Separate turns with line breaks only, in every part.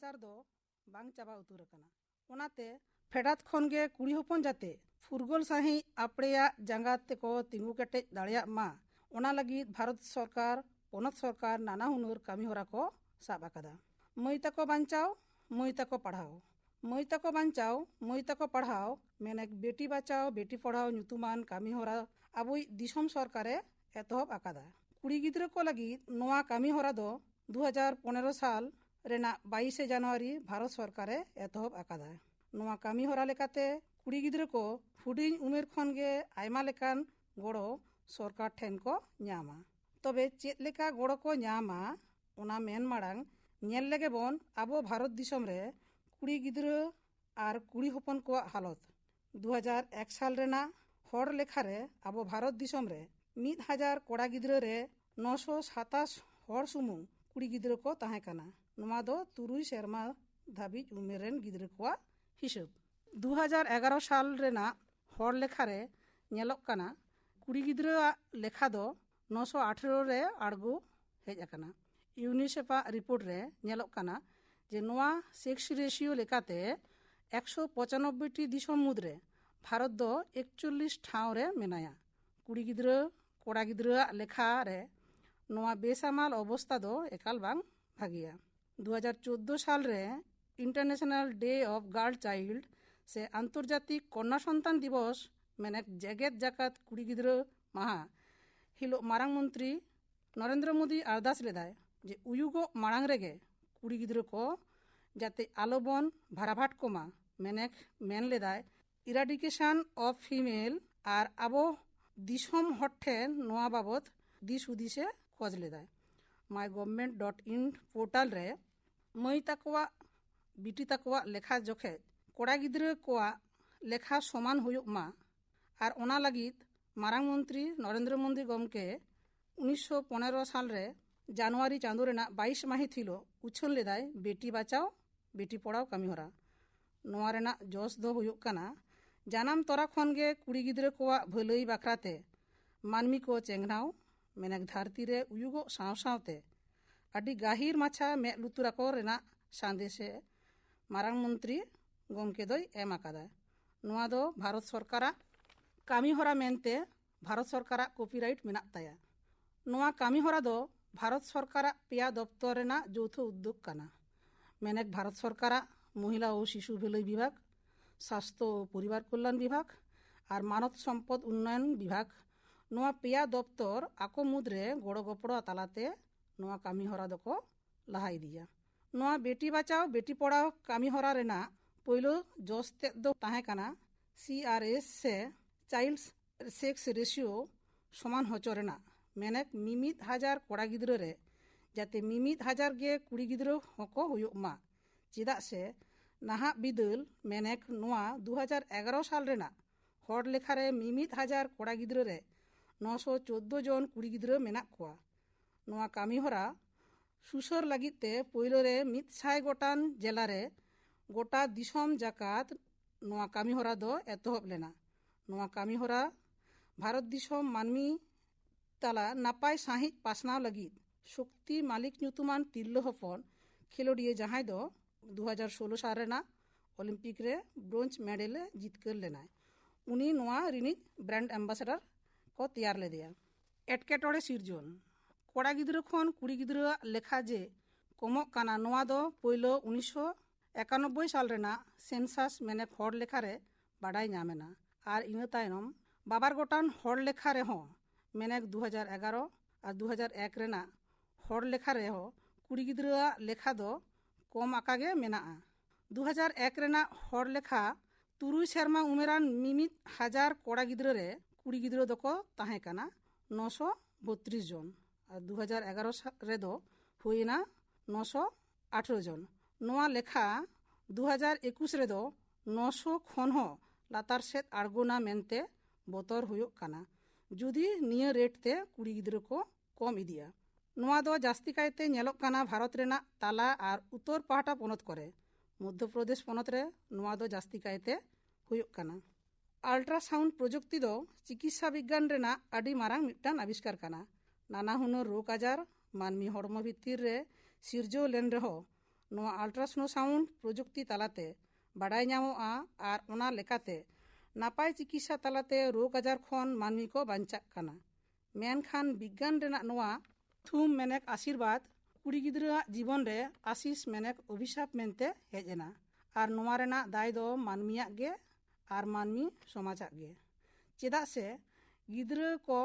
ᱱᱟᱦᱟᱪᱟᱨ ᱫᱚ ᱵᱟᱝ ᱪᱟᱵᱟ ᱩᱛᱟᱹᱨ ᱟᱠᱟᱱᱟ। ᱚᱱᱟᱛᱮ ᱯᱷᱮᱰᱟᱛ ᱠᱷᱚᱱᱜᱮ ᱠᱩᱲᱤ ᱦᱚᱯᱚᱱ ᱡᱟᱛᱮ ᱯᱷᱩᱨᱜᱟᱹᱞ ᱥᱟᱺᱦᱤᱡ ᱟᱯᱲᱮᱭᱟᱜ ᱡᱟᱸᱜᱟ ᱛᱮᱠᱚ ᱛᱤᱸᱜᱩ ᱠᱮᱴᱮᱡ ᱫᱟᱲᱮᱭᱟᱜ ᱢᱟ, ᱚᱱᱟ ᱞᱟᱹᱜᱤᱫ ᱵᱷᱟᱨᱚᱛ ᱥᱚᱨᱠᱟর, ᱯᱚᱱᱚᱛ ᱥᱚᱨᱠᱟর ᱱᱟᱱᱟ ᱦᱩᱱᱟᱹᱨ ᱠᱟᱹᱢᱤ ᱦᱚᱨᱟ ᱠᱚ ᱥᱟᱵ ᱟᱠᱟᱫᱟ। ᱢᱟᱹᱭ ᱛᱟᱠᱚ ᱵᱟᱧᱪᱟᱣ, ᱢᱟᱹᱭ ᱛᱟᱠᱚ ᱯᱟᱲᱦᱟᱣ। ᱢᱟᱹᱭ ᱛᱟᱠᱚ ᱵᱟᱧᱪᱟᱣ, ᱢᱟᱹᱭ ᱛᱟᱠᱚ ᱯᱟᱲᱦᱟᱣ ᱢᱮᱱᱮᱠ ᱵᱮᱴᱤ ᱵᱟঁচাও ᱵᱮᱴᱤ ᱯᱟᱲᱦᱟও ᱧᱩᱛᱩᱢᱟᱱ ᱠᱟᱹᱢᱤ ᱦᱚᱨᱟ ᱟᱵᱚᱭᱤᱡ ᱫᱤᱥᱚᱢ ᱥᱚᱨᱠᱟᱨᱮ ᱮᱛᱚᱦᱚᱵ ᱟᱠᱟᱫᱟ। ᱠᱩᱲᱤ ᱜᱤᱫᱽᱨᱟᱹ ᱠᱚ ᱞᱟᱹᱜᱤᱫ ᱱᱚᱣᱟ ᱠᱟᱹᱢᱤ ᱦᱚᱨᱟ ᱫᱚ 2015 ᱥᱟᱞ ᱨᱮᱱᱟᱜ 22 ᱡᱟᱱᱩᱣᱟᱨᱤ ᱵᱷᱟᱨᱚᱛ ᱥᱚᱨᱠᱟᱨᱮ ᱮᱛᱚᱦᱚᱵ ᱟᱠᱟᱫᱟ। ᱱᱚᱣᱟ ᱠᱟᱹᱢᱤ ᱦᱚᱨᱟ ᱞᱮᱠᱟᱛᱮ ᱠᱩᱲᱤ ᱜᱤᱫᱽᱨᱟᱹ ᱠᱚ ᱦᱩᱰᱤᱧ ᱩᱢᱮᱨ ᱠᱷᱚᱱᱜᱮ ᱟᱭᱢᱟ ᱞᱮᱠᱟᱱ ᱜᱚᱲᱚ ᱥᱚᱨᱠᱟর ᱴᱷᱮᱱ ᱠᱚ ᱧᱟᱢᱟ। ᱛᱚᱵᱮ ᱪᱮᱫ ᱞᱮᱠᱟ ᱜᱚᱲᱚ ᱠᱚ ᱧᱟᱢᱟ ᱚᱱᱟ ᱢᱮᱱ ᱢᱟᱲᱟᱝ ᱧᱮᱞ ᱞᱮᱜᱮ ᱵᱚᱱ ᱟᱵᱚ ᱵᱷᱟᱨᱚᱛ ᱫᱤᱥᱚᱢ ᱨᱮ ᱠᱩᱲᱤ ᱜᱤᱫᱽᱨᱟᱹ ᱟᱨ ᱠᱩᱲᱤ ᱦᱚᱯᱚᱱ ᱠᱚᱣᱟᱜ ᱦᱟᱞᱚᱛ। 2001 ᱥᱟᱞ ᱨᱮᱱᱟᱜ ᱦᱚᱲ ᱞᱮᱠᱷᱟ ᱨᱮ ᱟᱵᱚ ᱵᱷᱟᱨᱚᱛ ᱫᱤᱥᱚᱢ ᱨᱮ 1000 ᱠᱚᱲᱟ ᱜᱤᱫᱽᱨᱟᱹ ᱨᱮ 927 ᱦᱚᱲ ᱥᱩᱢᱩᱝ ᱠᱩᱲি ᱜᱤᱫᱽᱨᱟᱹ ᱠᱚ ᱛᱟᱦᱮᱸ ᱠᱟᱱᱟ। ᱱᱚᱣᱟ ᱫᱚ 3 ᱥᱮᱨᱢᱟ ᱫᱷᱟᱹᱵᱤᱡ ᱩᱢᱮᱨ ᱨᱮᱱ ᱜᱤᱫᱽᱨᱟᱹ ᱠᱚᱣᱟᱜ ᱦᱤᱥᱟᱹᱵ। 2011 ᱥᱟᱞ ᱨᱮᱱᱟᱜ ᱦᱚᱲ ᱞᱮᱠᱷᱟ ᱨᱮ ᱧᱮᱞᱚᱜ ᱠᱟᱱᱟ ᱠᱩᱲᱤ ᱜᱤᱫᱽᱨᱟᱹᱣᱟᱜ ᱞᱮᱠᱷᱟ ᱫᱚ 918 ᱨᱮ ᱟᱬᱜᱚ ᱦᱮᱡ ᱟᱠᱟᱱᱟ। ইউনিসেফᱟᱜ রিপোর্ট রে ᱧᱮᱞᱚᱜ ᱠᱟᱱᱟ যে ᱱᱚᱣᱟ সেক্স রেশিও লেᱠᱟᱛᱮ 195টি দিশম মুদ্রে ভারত ᱫᱚ 41 ᱴᱷᱟᱶ ᱨᱮ ᱢᱮᱱᱟᱭᱟ। ᱠᱩᱲᱤ ᱜᱤᱫᱽᱨᱟᱹ ᱠᱚᱲᱟ ᱜᱤᱫᱽᱨᱟᱹᱣᱟᱜ ᱞᱮᱠᱷᱟ ᱨᱮ ᱱᱚᱣᱟ ᱵᱮᱥᱟᱢᱟᱞ ᱚᱵᱚᱥᱛᱟ ᱫᱚ ᱮᱠᱟᱞ ᱵᱟᱝ ᱵᱷᱟᱜᱤᱭᱟ। 2014 ᱥᱟᱞ ᱨᱮ international day of girl child ᱥᱮ আন্তর্জাতিক কন্যা সন্তান দিবস মেনেক জেগেত জাকাত কুড়ি গিদ্ᱨᱟᱹ মাহা হিলোᱜ ᱢᱟᱨᱟᱝ ᱢᱚᱱᱛᱨᱤ নরেন্দ্র মোদী আᱨᱫᱟᱥ ᱞᱮᱫᱟᱭ যে উয়ুগᱚᱜ ᱢᱟᱲᱟᱝ ᱨᱮᱜᱮ ᱠᱩᱲᱤ ᱜᱤᱫᱽᱨᱟᱹ ᱠᱚ যাতে আলোবন ভারাভাট কমা মেনেক মেন লেদায় ইরাডিকেশন অফ ফিমেল আর আবো দিশম হট ঠেন নোয়া বাবদ দিস হুদিসে খোঁজ লেদায়। mygovernment.in পোর্টাল রে মাই তাকোয়া বিটি তাকোয়া লেখা জখে কোড়া গিদ্ᱨᱟᱹ কোয়া লেখা সমান হুᱭᱩᱜ ᱢᱟ আর ওনা লাগিদ ᱢᱟᱨᱟᱝ ᱢᱚᱱᱛᱨᱤ নরেন্দ্র মোদী গমকে 1915 সাল রে জানুয়ারি চাঁদো রেনাᱜ 22 মাহিᱛ হিᱞᱳᱜ ᱩᱪᱷᱟᱹᱱ ᱞᱮᱫᱟᱭ ᱵᱮᱴᱤ ᱵᱟঁচাও ᱵᱮᱴᱤ ᱯᱚᱲᱟও ᱠᱟᱹᱢᱤ ᱦᱚᱨᱟ। ᱱᱚᱣᱟ ᱨᱮᱱᱟᱜ ᱡᱚᱥ ᱫᱚ ᱦᱩᱭᱩᱜ ᱠᱟᱱᱟ ᱡᱟᱱᱟᱢ ᱛᱚᱨᱟ ᱠᱷᱚᱱᱜᱮ ᱠᱩᱲᱤ ᱜᱤᱫᱽᱨᱟᱹ ᱠᱚᱣᱟᱜ ᱵᱷᱟᱹᱞᱟᱹᱭ ᱵᱟᱠᱷᱨᱟᱛᱮ ᱢᱟᱹᱱᱢᱤ ᱠᱚ ᱪᱮᱸᱜᱷᱟᱣ ᱢᱮᱱᱮᱠ ᱫᱷᱟᱹᱨᱛᱤ ᱨᱮ ᱩᱭᱩᱜᱚᱜ ᱥᱟᱶ ᱥᱟᱶᱛᱮ ᱟᱹᱰᱤ ᱜᱟᱹᱦᱤᱨ ᱢᱟᱪᱷᱟ ᱢᱮᱫ ᱞᱩᱛᱩᱨ ᱟᱠᱚ ᱨᱮᱱᱟᱜ ᱥᱟᱸᱫᱮᱥᱮ ᱢᱟᱨᱟᱝ ᱢᱚᱱᱛᱨᱤ ᱜᱚᱢᱠᱮ ᱫᱚᱭ ᱮᱢ ᱟᱠᱟᱫᱟ। ᱱᱚᱣᱟ ᱫᱚ ᱵᱷᱟᱨᱚᱛ ᱥᱚᱨᱠᱟᱨᱟᱜ ᱠᱟᱹᱢᱤ ᱦᱚᱨᱟ ᱢᱮᱱᱛᱮ ᱵᱷᱟᱨᱚᱛ ᱥᱚᱨᱠᱟᱨᱟᱜ ᱠᱚᱯᱤᱨᱟᱭᱤᱴ ᱢᱮᱱᱟᱜ ᱛᱟᱭᱟ। ᱱᱚᱣᱟ ᱠᱟᱹᱢᱤ ᱦᱚᱨᱟ ᱫᱚ ᱵᱷᱟᱨᱚᱛ ᱥᱚᱨᱠᱟᱨᱟᱜ ᱯᱮᱭᱟ ᱫᱚᱯᱛᱚᱨ ᱨᱮᱱᱟᱜ যৌথ উদ্যোগ কানা। মেনেক ভারত সরকারাᱜ মহিলা ও শিশু ভেলই বিভাগ, স্বাস্থ্য ও পরিবার কল্যাণ বিভাগ আর মানব সম্পদ উন্নয়ন বিভাগ ᱱᱚᱣᱟ ᱯᱮᱭᱟ ᱫᱚᱯᱛᱚᱨ ᱟᱠᱚ ᱢᱩᱫᱽᱨᱮ ᱜᱚᱲᱚ ᱜᱚᱯᱚᱲᱚ ᱛᱟᱞᱟᱛᱮ ᱱᱚᱣᱟ ᱠᱟᱹᱢᱤ ᱦᱚᱨᱟ ᱫᱚᱠᱚ ᱞᱟᱦᱟ ᱤᱫᱤᱭᱟ। ᱱᱚᱣᱟ ᱵᱮᱴᱤ ᱵᱟঁচাও ᱵᱮᱴᱤ ᱯᱚᱲᱟও ᱠᱟᱹᱢᱤ ᱦᱚᱨᱟ ᱨᱮᱱᱟᱜ ᱯᱳᱭᱞᱳ ᱡᱚᱥ ᱛᱮᱫ ᱫᱚ ᱛᱟᱦᱮᱸ ᱠᱟᱱᱟ CRS ᱥᱮ চাইল্ড সেক্স রেশিও সমান হᱚᱪᱚ ᱨᱮᱱᱟᱜ ᱢᱮᱱᱮᱠ 1000 ᱠᱚᱲᱟ ᱜᱤᱫᱽᱨᱟᱹ ᱨᱮ যাতে 1000 ᱜᱮ ᱠᱩᱲᱤ ᱜᱤᱫᱽᱨᱟᱹ ᱦᱚᱸᱠᱚ ᱦᱩᱭᱩᱜ ᱢᱟ। ᱪᱮᱫᱟᱜ ᱥᱮ ᱱᱟᱦᱟᱜ ᱵᱤᱫᱟᱹᱞ ᱢᱮᱱᱮᱠ ᱱᱚᱣᱟ 2011 ᱥᱟᱞ ᱨᱮᱱᱟᱜ ᱦᱚᱲ ᱞᱮᱠᱷᱟ ᱨᱮ 1000 ᱠᱚᱲᱟ ᱜᱤᱫᱽᱨᱟᱹ ᱨᱮ 914 জন ᱠᱩᱲᱤ ᱜᱤᱫᱽᱨᱟᱹ ᱢᱮᱱᱟᱜ ᱠᱚᱣᱟ। ᱱᱚᱣᱟ ᱠᱟᱹᱢᱤ ᱦᱚᱨᱟ ᱥᱩᱥᱟᱹᱨ ᱞᱟᱹᱜᱤᱫ ᱛᱮ ᱯᱳᱭᱞᱳ ᱨᱮ 100 ᱜᱚᱴᱟᱱ ᱡᱮᱞᱟ ᱨᱮ গোটা দিশম জাকাত ᱱᱚᱣᱟ ᱠᱟᱹᱢᱤ ᱦᱚᱨᱟ ᱫᱚ ᱮᱛᱚᱦᱚᱵ ᱞᱮᱱᱟ। ᱱᱚᱣᱟ ᱠᱟᱹᱢᱤ ᱦᱚᱨᱟ ᱵᱷᱟᱨᱚᱛ ᱫᱤᱥᱚᱢ ᱢᱟᱹᱱᱢᱤ ᱛᱟᱞᱟ ᱱᱟᱯᱟᱭ ᱥᱟᱺᱦᱤᱡ ᱯᱟᱥᱱᱟᱣ ᱞᱟᱹᱜᱤᱫ ᱥᱚᱠᱛᱤ ᱢᱟᱞᱤᱠ ᱧᱩᱛᱩᱢᱟᱱ ᱛᱤᱨᱞᱟᱹ ᱦᱚᱯᱚᱱ ᱠᱷᱮᱞᱳᱰᱤᱭᱟᱹ ᱡᱟᱦᱟᱸᱭ ᱫᱚ 2016 ᱥᱟᱞ ᱨᱮᱱᱟᱜ ᱚᱞᱤᱢᱯᱤᱠ ᱨᱮ ᱵᱨᱳঞ্জ ᱢᱮᱰᱮᱞᱮ ᱡᱤᱛᱠᱟᱹᱨ ᱞᱮᱱᱟᱭ। ᱩᱱᱤ ᱱᱚᱣᱟ ᱨᱤᱱᱤᱡ ᱵᱨᱮন্ড ᱮম্ᱵᱟᱥᱮᱰᱟর ᱠᱚ ᱛᱮᱭᱟᱨ ᱞᱮᱫᱮᱭᱟ। ᱮᱴᱠᱮᱴᱚᱬᱮ ᱥᱤᱨᱡᱚᱱ ᱠᱚᱲᱟ ᱜᱤᱫᱽᱨᱟᱹ ᱠᱷᱚᱱ ᱠᱩᱲᱤ ᱜᱤᱫᱽᱨᱟᱹᱣᱟᱜ লেখা যে কমক কানা ᱱᱚᱣᱟ ᱫᱚ ᱯᱳᱭᱞᱳ 1991 ᱥᱟᱞ ᱨᱮᱱᱟᱜ সেন্সাস মেনেক হড় লেখা রে বাড়াই ᱧᱟᱢᱮᱱᱟ আর ᱤᱱᱟᱹ ᱛᱟᱭᱱᱚᱢ বাবার গোটান হড় লেখা ᱨᱮᱦᱚᱸ মেনেক 2011 আর 2001 ᱨᱮᱱᱟᱜ হড় লেখা ᱨᱮᱦᱚᱸ ᱠᱩᱲᱤ ᱜᱤᱫᱽᱨᱟᱹᱣᱟᱜ লেখা ᱫᱚ ᱠᱚᱢ ᱟᱠᱟᱜᱮ ᱢᱮᱱᱟᱜᱼᱟ। 2001 ᱨᱮᱱᱟᱜ ᱦᱚᱲ ᱞᱮᱠᱷᱟ 3 ᱥᱮᱨᱢᱟ ᱩᱢᱮᱨᱟᱱ 1000 ᱠᱚᱲᱟ ᱜᱤᱫᱽᱨᱟᱹ ᱨᱮ ᱠᱩᱲᱤ ᱜᱤᱫᱽᱨᱟᱹ ᱫᱚᱠᱚ ᱛᱟᱦᱮᱸ ᱠᱟᱱᱟ 932 জন আর 2011 রেᱫᱚ ᱦᱩᱭᱱᱟ 918 জন। ᱱᱚᱣᱟ ᱞᱮᱠᱷᱟ 2021 ᱨᱮᱫᱚ 900 ᱠᱷᱚᱱ ᱦᱚᱸ ᱞᱟᱛᱟᱨ ᱥᱮᱫ ᱟᱬᱜᱚᱱᱟ ᱢᱮᱱᱛᱮ ᱵᱚᱛᱚᱨ ᱦᱩᱭᱩᱜ ᱠᱟᱱᱟ ᱡᱩᱫᱤ ᱱᱤᱭᱟᱹ ᱨᱮᱴ ᱛᱮ ᱠᱩᱲᱤ ᱜᱤᱫᱽᱨᱟᱹ ᱠᱚ ᱠᱚᱢ ᱤᱫᱤᱭᱟ। ᱱᱚᱣᱟ ᱫᱚ ᱡᱟᱹᱥᱛᱤ ᱠᱟᱭᱛᱮ ᱧᱮᱞᱚᱜ ᱠᱟᱱᱟ ᱵᱷᱟᱨᱚᱛ ᱨᱮᱱᱟᱜ ᱛᱟᱞᱟ ᱟᱨ ᱩᱛᱛᱚᱨ ᱯᱟᱦᱴᱟ ᱯᱚᱱᱚᱛ ᱠᱚᱨᱮ। ᱢᱚᱫᱽᱫᱷᱚᱯᱨᱚᱫᱮশ ᱯᱚᱱᱚᱛ ᱨᱮ ᱱᱚᱣᱟ ᱫᱚ ᱡᱟᱹᱥᱛᱤ ᱠᱟᱭᱛᱮ ᱦᱩᱭᱩᱜ ᱠᱟᱱᱟ। ᱟᱞᱴᱨᱟᱥᱟᱣᱩন্ড ᱯᱨᱚযᱩক্তি ᱫᱚ ᱪᱤᱠᱤᱛᱥᱟ ᱵᱤᱜᱽᱜᱟᱱ ᱨᱮᱱᱟᱜ ᱟᱹᱰᱤ ᱢᱟᱨᱟᱝ ᱢᱤᱫᱴᱟᱝ ᱟᱵᱤষ্ᱠᱟর ᱠᱟᱱᱟ। ᱱᱟᱱᱟ ᱦᱩᱱᱟᱹᱨ ᱨᱳᱜᱽ ᱟᱡᱟᱨ ᱢᱟᱹᱱᱢᱤ ᱦᱚᱲᱢᱚ ᱵᱷᱤᱛᱤᱨ ᱨᱮ ᱥᱤᱨᱡᱟᱹᱣ ᱞᱮᱱ ᱨᱮᱦᱚᱸ ᱱᱚᱣᱟ ᱟᱞᱴᱨᱟᱥᱳᱱᱳᱥᱟᱣᱩন্ড ᱯᱨᱚযᱩᱠᱛᱤ ᱛᱟᱞᱟᱛᱮ ᱵᱟᱰᱟᱭ ᱧᱟᱢᱚᱜᱼᱟ ᱟᱨ ᱚᱱᱟ ᱞᱮᱠᱟᱛᱮ ᱱᱟᱯᱟᱭ ᱪᱤᱠᱤᱛᱥᱟ ᱛᱟᱞᱟᱛᱮ ᱨᱳᱜᱽ ᱟᱡᱟᱨ ᱠᱷᱚᱱ ᱢᱟᱹᱱᱢᱤ ᱠᱚ ᱵᱟᱧᱪᱟᱜ ᱠᱟᱱᱟ। ᱢᱮᱱᱠᱷᱟᱱ ᱵᱤᱜᱽᱜᱟᱱ ᱨᱮᱱᱟᱜ ᱱᱚᱣᱟ ᱛᱷᱩᱢ ᱢᱮᱱᱮᱠ ᱟᱥᱤᱨᱵᱟᱫᱽ ᱠᱩᱲᱤ ᱜᱤᱫᱽᱨᱟᱹᱣᱟᱜ ᱡᱤᱵᱚᱱ ᱨᱮ ᱟᱥᱤᱥ ᱢᱮᱱᱮᱠ ᱚᱵᱷᱤᱥᱟᱯ ᱢᱮᱱᱛᱮ ᱦᱮᱡ ᱮᱱᱟ। ᱟᱨ ᱱᱚᱣᱟ ᱨᱮᱱᱟᱜ ᱫᱟᱭ ᱫᱚ ᱢᱟᱹᱱᱢᱤᱭᱟᱜ ᱜᱮ ᱟᱨ ᱢᱟᱹᱱᱢᱤ ᱥᱚᱢᱟᱡᱟᱜ ᱜᱮ। ᱪᱮᱫᱟᱜ ᱥᱮ ᱜᱤᱫᱽᱨᱟᱹ ᱠᱚ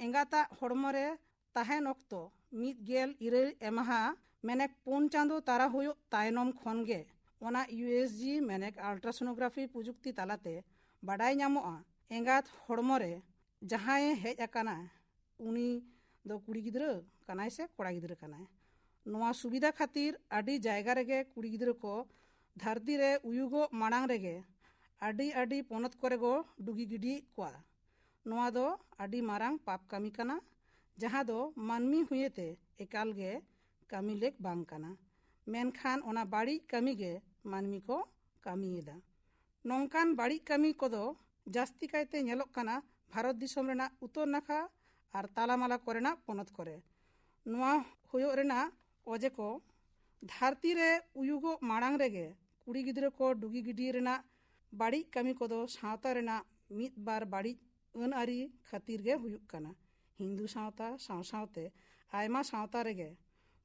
ᱮᱸᱜᱟᱛᱟᱜ ᱦᱚᱲᱢᱚ ᱨᱮ ᱛᱟᱦᱮᱱ ᱚᱠᱛᱚ 1.9 ᱮᱢᱟᱦᱟ ᱢᱮᱱᱮᱠ 4 ᱪᱟᱸᱫᱳ ᱛᱟᱨᱟ ᱦᱩᱭᱩᱜ ᱛᱟᱭᱱᱚᱢ ᱠᱷᱚᱱᱜᱮ ᱚᱱᱟ USG ᱢᱮᱱᱮᱠ ᱟᱞᱴᱨᱟᱥᱳᱱᱳগ্রাফি ᱯᱨᱚযুক্তি ᱛᱟᱞᱟᱛᱮ ᱵᱟᱰᱟᱭ ᱧᱟᱢᱚᱜᱼᱟ ᱮᱸᱜᱟᱛ ᱦᱚᱲᱢᱚ ᱨᱮ ᱡᱟᱦᱟᱸᱭᱮ ᱦᱮᱡ ᱟᱠᱟᱱᱟ ᱩᱱᱤ ᱫᱚ ᱠᱩᱲᱤ ᱜᱤᱫᱽᱨᱟᱹ ᱠᱟᱱᱟᱭ ᱥᱮ ᱠᱚᱲᱟ ᱜᱤᱫᱽᱨᱟᱹ ᱠᱟᱱᱟᱭ। ᱱᱚᱣᱟ ᱥᱩᱵᱤᱫᱷᱟ ᱠᱷᱟᱹᱛᱤᱨ ᱟᱹᱰᱤ ᱡᱟᱭᱜᱟ ᱨᱮᱜᱮ ᱠᱩᱲᱤ ᱜᱤᱫᱽᱨᱟᱹ ᱠᱚ ᱫᱷᱟᱹᱨᱛᱤ ᱨᱮ ᱩᱭᱩᱜᱚᱜ ᱢᱟᱲᱟᱝ ᱨᱮᱜᱮ ᱟᱹᱰᱤ ᱯᱚᱱᱚᱛ ᱠᱚᱨᱮ ᱠᱚ ᱰᱩᱜᱤ ᱜᱤᱰᱤᱭᱮᱫ ᱠᱚᱣᱟ। ᱱᱚᱣᱟ ᱫᱚ ᱟᱹᱰᱤ ᱢᱟᱨᱟᱝ ᱯᱟᱯ ᱠᱟᱹᱢᱤ ᱠᱟᱱᱟ ᱡᱟᱦᱟᱸ ᱫᱚ ᱢᱟᱹᱱᱢᱤ ᱦᱩᱭᱮᱛᱮ ᱮᱠᱟᱞ ᱜᱮ ᱠᱟᱹᱢᱤ ᱞᱮᱠ ᱵᱟᱝ ᱠᱟᱱᱟ। ᱢᱮᱱᱠᱷᱟᱱ ᱚᱱᱟ ᱵᱟᱹᱲᱤᱡ ᱠᱟᱹᱢᱤ ᱜᱮ ᱢᱟᱹᱱᱢᱤ ᱠᱚ ᱠᱟᱹᱢᱤᱭᱮᱫᱟ। ᱱᱚᱝᱠᱟᱱ ᱵᱟᱹᱲᱤᱡ ᱠᱟᱹᱢᱤ ᱠᱚᱫᱚ ᱡᱟᱹᱥᱛᱤ ᱠᱟᱭᱛᱮ ᱧᱮᱞᱚᱜ ᱠᱟᱱᱟ ᱵᱷᱟᱨᱚᱛ ᱫᱤᱥᱚᱢ ᱨᱮᱱᱟᱜ ᱩᱛᱛᱚᱨ ᱱᱟᱠᱷᱟ ᱟᱨ ᱛᱟᱞᱟᱢᱟᱞᱟ ᱠᱚᱨᱮᱱᱟᱜ ᱯᱚᱱᱚᱛ ᱠᱚᱨᱮ। ᱱᱚᱣᱟ ᱦᱩᱭᱩᱜ ᱨᱮᱱᱟᱜ ᱚᱡᱮ ko ᱫᱷᱟᱹᱨᱛᱤ ᱨᱮ ᱩᱭᱩᱜᱚᱜ ᱢᱟᱲᱟᱝ ᱨᱮᱜᱮ ᱠᱩᱲᱤ ᱜᱤᱫᱽᱨᱟᱹ ko ᱰᱩᱜᱤ ᱜᱤᱰᱤ ᱨᱮᱱᱟᱜ ᱵᱟᱹᱲᱤᱡ ᱠᱟᱹᱢᱤ ᱠᱚᱫᱚ ᱥᱟᱶᱛᱟ ᱨᱮᱱᱟᱜ ᱢᱤᱫ ᱵᱟᱨ ᱵᱟᱹᱲᱤᱡ ᱟᱹᱱ ᱟᱹᱨᱤ ᱠᱷᱟᱹᱛᱤᱨ ᱜᱮ ᱦᱩᱭᱩᱜ ᱠᱟᱱᱟ। ᱦᱤᱱᱫᱩ ᱥᱟᱶᱛᱟ ᱥᱟᱶᱛᱮ ᱟᱭᱢᱟ ᱥᱟᱶᱛᱟ ᱨᱮᱜᱮ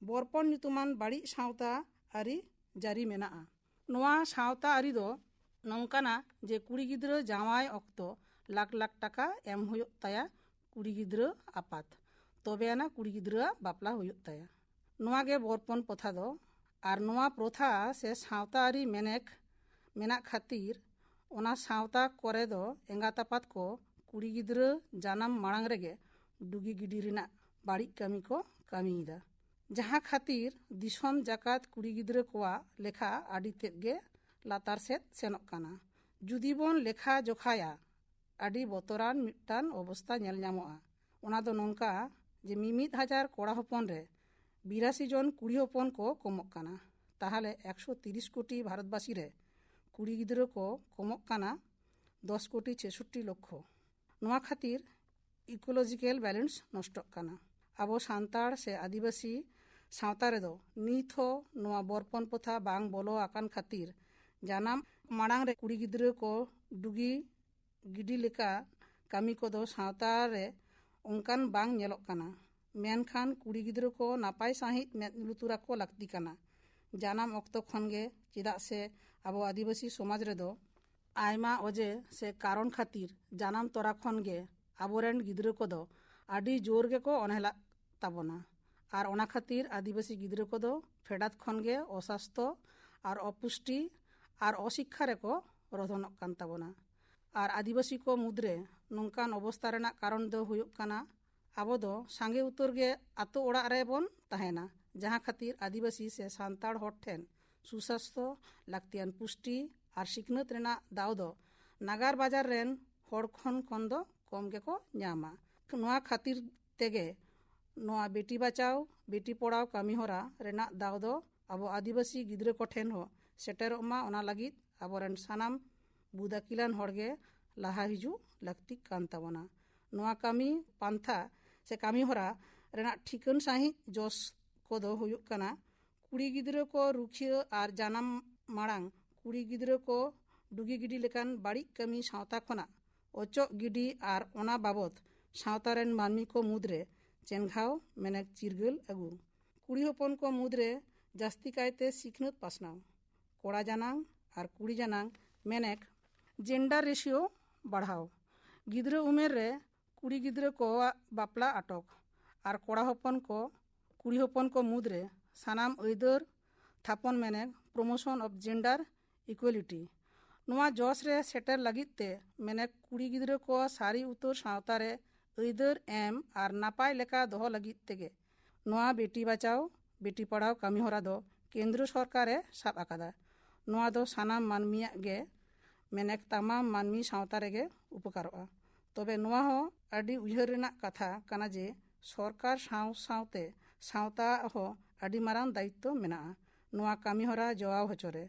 ᱵᱚᱨᱯᱚᱱ ᱧᱩᱛᱩᱢᱟᱱ ᱵᱟᱹᱲᱤᱡ ᱥᱟᱶᱛᱟ ᱟᱹᱨᱤ ᱡᱟᱹᱨᱤ ᱢᱮᱱᱟᱜᱼᱟ। ᱱᱚᱣᱟ ᱥᱟᱶᱛᱟ ᱟᱹᱨᱤ ᱫᱚ ᱱᱚᱝᱠᱟᱱᱟ ᱡᱮ ᱠᱩᱲᱤ ᱜᱤᱫᱽᱨᱟᱹ ᱡᱟᱶᱟᱭ ᱚᱠᱛᱚ ᱞᱟᱠᱷ ᱴᱟᱠᱟ ᱮᱢ ᱦᱩᱭᱩᱜ ᱛᱟᱭᱟ ᱠᱩᱲᱤ ᱜᱤᱫᱽᱨᱟᱹ ᱟᱯᱟᱛ, ᱛᱚᱵᱮ ᱟᱱᱟ ᱠᱩᱲᱤ ᱜᱤᱫᱽᱨᱟᱹᱣᱟᱜ ᱵᱟᱯᱞᱟ ᱦᱩᱭᱩᱜ ᱛᱟᱭᱟ। ᱱᱚᱣᱟ ᱜᱮ ᱵᱚᱨᱯᱚᱱ ᱯᱨᱚᱛᱷᱟ ᱫᱚ। ᱟᱨ ᱱᱚᱣᱟ ᱯᱨᱚᱛᱷᱟ ᱥᱮ ᱥᱟᱶᱛᱟ ᱟᱹᱨᱤ ᱢᱮᱱᱟᱜ ᱠᱷᱟᱹᱛᱤᱨ ᱚᱱᱟ ᱥᱟᱶᱛᱟ ᱠᱚᱨᱮ ᱫᱚ ᱮᱸᱜᱟᱛ ᱟᱯᱟᱛ ᱠᱚ ᱠᱩᱲᱤ ᱜᱤᱫᱽᱨᱟᱹ ᱡᱟᱱᱟᱢ ᱢᱟᱲᱟᱝ ᱨᱮᱜᱮ ᱰᱩᱜᱤ ᱜᱤᱰᱤ ᱨᱮᱱᱟᱜ ᱵᱟᱹᱲᱤᱡ ᱠᱟᱹᱢᱤ ᱠᱚ ᱠᱟᱹᱢᱤᱭᱮᱫᱟ। ᱡᱟᱦᱟᱸ ᱠᱷᱟᱹᱛᱤᱨ ᱫᱤᱥᱚᱢ ᱡᱟᱠᱟᱛ ᱠᱩᱲᱤ ᱜᱤᱫᱽᱨᱟᱹ ᱠᱚᱣᱟᱜ ᱞᱮᱠᱷᱟ ᱟᱹᱰᱤ ᱛᱮᱫ ᱜᱮ ᱞᱟᱛᱟᱨ ᱥᱮᱫ ᱥᱮᱱᱚᱜ ᱠᱟᱱᱟ। ᱡᱩᱫᱤ ᱵᱚᱱ ᱞᱮᱠᱷᱟ ᱡᱚᱠᱷᱟᱭᱟ ᱟᱹᱰᱤ ᱵᱚᱛᱚᱨᱟᱱ ᱢᱤᱫᱴᱟᱱ ᱚᱵᱚᱥᱛᱷᱟ ᱧᱮᱞ ᱧᱟᱢᱚᱜᱼᱟ। ᱚᱱᱟ ᱫᱚ ᱱᱚᱝᱠᱟ ᱡᱮ 1,000 ᱠᱚᱲᱟ ᱦᱚᱯᱚᱱ ᱨᱮ 82 জন কুড়ি হপন কো কমক কানা। তাহলে 130 কোটি ভারতবাসী রে কুড়ি গিদ্রো কো কমক কানা 10 কোটি 66 লক্ষ। নোয়া খাতির ইকোলজিক্যাল ব্যালেন্স নষ্ট কানা। আবো সান্তাড় সে আদিবাসী সাঁওতা রেদো নিথ নোয়া বরপন প্রথা বাং বলো আকান খাতির জানাম মাড়াং রে কুড়ি গিদ্রো কো ডুগি গিডি লেকা কামি কোদো সাঁওতা রে onkan bang nyelok kana। मेनखान कुड़ी गिद्रो को नापाय साहित में लुतुरा को लगती काना जानम अक्तो खनगे चेदाग से आबो आदिवासी समाज रेदो आयमा ओजे से कारण खातिर जानम तोरा खनगे आबोरेन गिद्रो को दो आडी जोर गे को अनहेला ताबोना। आर ओना खातिर आदिवासी गिद्रो को दो फेडात खनगे असास्थ्य आर अपुष्टि आर अशिक्षा रेको रोधनक कान ताबोना। आर आदिवासी को मुद्रे नोंकान अवस्था रेना कारण दो हुयुक काना आबो दो सांगे उतर गे आतो ओड़ाग रे बोन ताहेना जहाँ खातिर आदिवासी से सान्ताड़ हर ठेन सुस्वास्थ्य लाक्तियान पुष्टि आर सिखनत रेना दाव दो नागार बाजार रेन हर खन दो कम गे को ᱧᱟᱢᱟ। नोआ खातिर तेगे नोआ बेटी बचाओ बेटी पढ़ाओ कामी होरा रेना दाव दो आबो आदिवासी गिद्रो को ठेन हो सेटेरो मा ओना लागित आबोरेन सानाम बुदाकिलान हरगे लाहा हिजु लाक्ति कान ताबोना। नोआ कामी पांथा से कामी होरा रेना ठिकन साही जोस को दो हुयुक काना कुड़ी गिद्रो को रुखिया आर जानम माड़ांग कुड़ी गिद्रो को डुगी गिडी लेकान बाड़ी कामी सावता खना ओचो गिडी आर ओना बाबत सावतारेन मानमी को मुद्रे चेनघाव मेनेक चिरगल अगु। कुड़ी हपन को मुद्रे जास्ती कायते सिखनत पासनाव कोड़ा जानांग आर कुड़ी जानांग मेनेक जेंडर रेशियो बढ़ाव। गिद्रो उमेर रे कुड़ी गिद्रो को बापला आटक आर कोड़ा हपन को कुड़ी हपन को मुद्रे सानाम ऐदर थापन मेनेक प्रमोशन ऑफ जेंडर इक्वलिटी। नोआ जोश रे सेटर लगित ते मेनेक कुड़ी गिद्रो को सारी उतर सावता रे ऐदर एम आर नापाय लेका दोहो लगित तेगे नोआ बेटी बचाओ बेटी पढ़ाओ कामी होरा दो केंद्र सरकारे साब आकादा। नोआ दो सानाम मानमिया गे मेनेक तमाम मानमी सावता रेगे उपकारोआ। तबे नोआ हो आडी उयहर रेना कथा काना जे सरकार सावते सावता हो आडी मारांग दायित्व मेना। नोआ कामी होरा जवाब होचोरे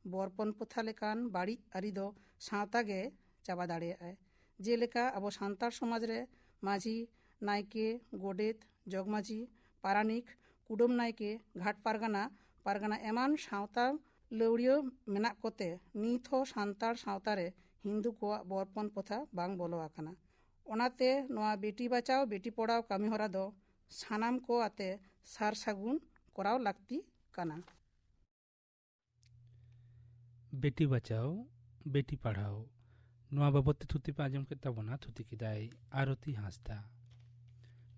बरपन प्रथा लेकान बाड़ी आरी दो सावता गे चाबा दाड़ेयाय। जेलेका आबो सान्ताड़ समाज रे माझी नायके गोडेत जगमाझी पारानिक कुडम नायके घाट पारगाना ᱯᱟᱨᱜᱟᱱᱟ ᱮᱢᱟᱱ ᱥᱟᱶᱛᱟ ᱞᱟᱹᱣᱲᱤᱭᱟᱹ ᱢᱮᱱᱟᱜ ᱠᱚᱛᱮ ᱱᱤᱛ ᱦᱚᱸ ᱥᱟᱱᱛᱟᱲ ᱥᱟᱶᱛᱟ ᱨᱮ ᱦᱤᱱᱫᱩ ᱠᱚᱣᱟᱜ ᱵᱚᱨᱯᱚᱱ ᱯᱨᱚᱛᱷᱟ ᱵᱟᱝ ᱵᱚᱞᱚ ᱟᱠᱟᱱᱟ। ᱚᱱᱟᱛᱮ ᱱᱚᱣᱟ ᱵᱮᱴᱤ ᱵᱟᱸᱪᱟᱣ ᱵᱮᱴᱤ ᱯᱚᱲᱟᱣ ᱠᱟᱹᱢᱤ ᱦᱚᱨᱟ ᱫᱚ ᱥᱟᱱᱟᱢ ᱠᱚ ᱟᱛᱮ ᱥᱟᱨ ᱥᱟᱹᱜᱩᱱ ᱠᱚᱨᱟᱣ ᱞᱟᱹᱠᱛᱤ ᱠᱟᱱᱟ।
बेटी बचाओ बेटी पढ़ाओ ᱱᱚᱣᱟ ᱵᱟᱵᱚᱫ ᱛᱮ ᱛᱷᱩᱛᱤ ᱯᱮ ᱟᱸᱡᱚᱢ ᱠᱮᱫ ᱛᱟᱵᱚᱱᱟ। ᱛᱷᱩᱛᱤ ᱠᱮᱫᱟᱭ ᱟᱨᱚᱛᱤ ᱦᱟᱸᱥᱫᱟ।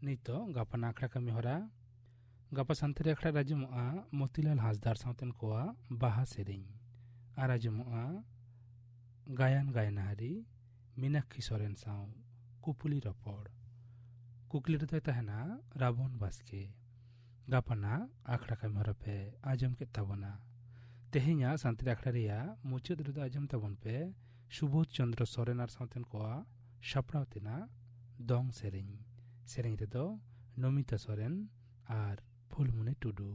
ᱱᱤᱛᱚᱜ ᱜᱟᱯᱟ ᱟᱠᱷᱲᱟ ᱠᱟᱹᱢᱤ ᱦᱚᱨᱟ ᱜᱟᱯᱟ ᱥᱟᱱᱛᱟᱲᱤ ᱟᱠᱷᱲᱟ ᱨᱮ ᱟᱸᱡᱚᱢᱚᱜᱼᱟ ᱢᱚᱛᱤᱞᱟᱞ ᱦᱟᱸᱥᱫᱟ ᱥᱟᱶᱛᱮᱱ ᱠᱚᱣᱟᱜ ᱵᱟᱦᱟ ᱥᱮᱨᱮᱧ ᱟᱨ ᱟᱸᱡᱚᱢᱚᱜᱼᱟ ᱜᱟᱭᱟᱱ ᱜᱟᱭᱱᱟᱦᱟᱨᱤ ᱢᱤᱱᱟᱠᱠᱷᱤ ᱥᱚᱨᱮᱱ ᱥᱟᱶ ᱠᱩᱯᱩᱞᱤ ᱨᱚᱯᱚᱲ। ᱠᱩᱠᱞᱤ ᱨᱮᱫᱚᱭ ᱛᱟᱦᱮᱱᱟ ᱨᱟᱵᱚᱱ ᱵᱟᱥᱠᱮ। ᱜᱟᱯᱟᱱᱟᱜ ᱟᱠᱷᱲᱟ ᱠᱟᱹᱢᱤ ᱦᱚᱨᱟ ᱯᱮ ᱟᱸᱡᱚᱢ ᱠᱮᱫ ᱛᱟᱵᱚᱱᱟ। ᱛᱮᱦᱮᱧᱟᱜ ᱥᱟᱱᱛᱟᱲᱤ ᱟᱠᱷᱲᱟ ᱨᱮᱭᱟᱜ ᱢᱩᱪᱟᱹᱫ ᱨᱮᱫᱚ ᱟᱸᱡᱚᱢ ᱛᱟᱵᱚᱱ ᱯᱮ ᱥᱩᱵᱳধ ᱪᱚᱱᱫᱨᱚ ᱥᱚᱨᱮᱱ ᱟᱨ ᱥᱟᱶᱛᱮᱱ ᱠᱚᱣᱟᱜ ᱥᱟᱯᱲᱟᱣ ᱛᱮᱱᱟᱜ ᱫᱚᱝ ᱥᱮᱨᱮᱧ। ᱥᱮᱨᱮᱧ ᱨᱮᱫᱚ ᱱᱚᱢᱤᱛᱟ ᱥᱚᱨᱮᱱ ᱟᱨ ᱯᱷᱩᱞᱢᱩᱱᱤ ᱴᱩᱰᱩ।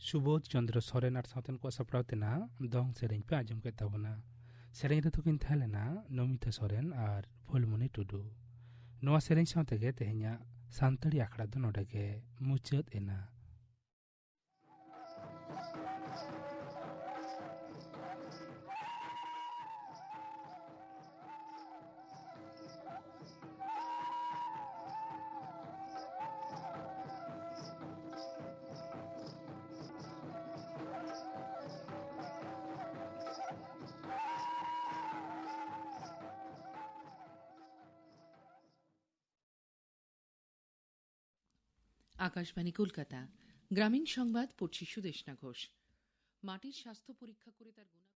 ᱥᱩᱵᱳধ ᱪᱚᱱᱫᱨᱚ ᱥᱚᱨᱮᱱ ᱟᱨ ᱥᱟᱶᱛᱮᱱ ᱠᱚᱣᱟᱜ ᱥᱟᱯᱲᱟᱣ ᱛᱮᱱᱟᱜ ᱫᱚᱝ ᱥᱮᱨᱮᱧ ᱯᱮ ᱟᱸᱡᱚᱢ ᱠᱮᱫ ᱛᱟᱵᱚᱱᱟ। ᱥᱮᱨᱮᱧ ᱨᱮᱫᱚ ᱠᱤᱱ ᱛᱟᱦᱮᱸ ᱞᱮᱱᱟ ᱱᱚᱢᱤᱛᱟ ᱥᱚᱨᱮᱱ ᱟᱨ ᱯᱷᱩᱞᱢᱩᱱᱤ ᱴᱩᱰᱩ। ᱱᱚᱣᱟ ᱥᱮᱨᱮᱧ ᱥᱟᱶ ᱛᱮᱜᱮ ᱛᱮᱦᱮᱧᱟᱜ ᱥᱟᱱᱛᱟᱲᱤ ᱟᱠᱷᱲᱟ ᱫᱚ ᱱᱚᱰᱮ ᱜᱮ ᱢᱩᱪᱟᱹᱫ ᱮᱱᱟ।
আকাশবাণী কলকাতা। গ্রামীণ সংবাদ পড়ছি সুদেষ্ণা ঘোষ। মাটির স্বাস্থ্য পরীক্ষা করে তার গুণ